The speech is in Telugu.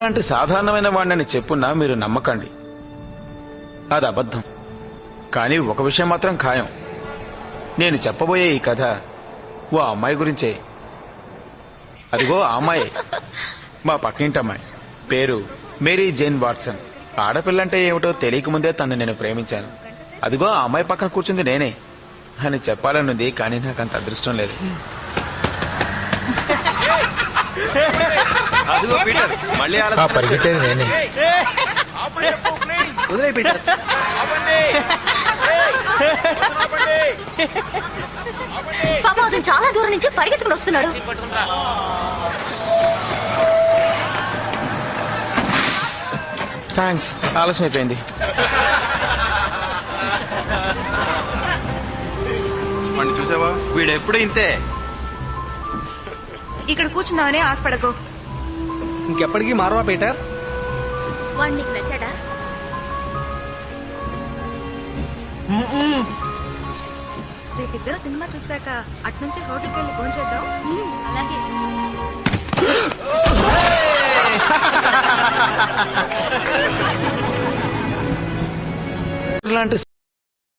అలాంటి సాధారణమైన వాడిని చెప్పున్నా మీరు నమ్మకండి, అది అబద్ధం. కానీ ఒక విషయం మాత్రం ఖాయం, నేను చెప్పబోయే ఈ కథ ఓ అమ్మాయి గురించే. అదిగో ఆ అమ్మాయి, మా పక్కింటి అమ్మాయి. పేరు మేరీ జేన్ వాట్సన్. ఆడపిల్లంటే ఏమిటో తెలియకముందే తను నేను ప్రేమించాను. అదిగో ఆ అమ్మాయి పక్కన కూర్చుంది నేనే అని చెప్పాలనుంది, కానీ నాకు అంత అదృష్టం లేదు. అదిగో పీటర్, మళ్ళీ పరిగెట్టేది నేనే. పీటర్, పాపం అతను చాలా దూరం నుంచి పరిగెత్తుకుని వస్తున్నాడు. థ్యాంక్స్, ఆలస్యం అయిపోయింది. వాడిని చూసావా, వీడెప్పుడు ఇంతే. ఇక్కడ కూర్చున్నావనే ఆశపడకు. ఇంకెప్పటికీ మారవా పీటర్? వాడు నీకు నచ్చాడా? రేపిద్దరు సినిమా చూసాక అట్నుంచి హోటల్కి వెళ్ళి ఫోన్ చేద్దాం. అలాగే. ఇలాంటి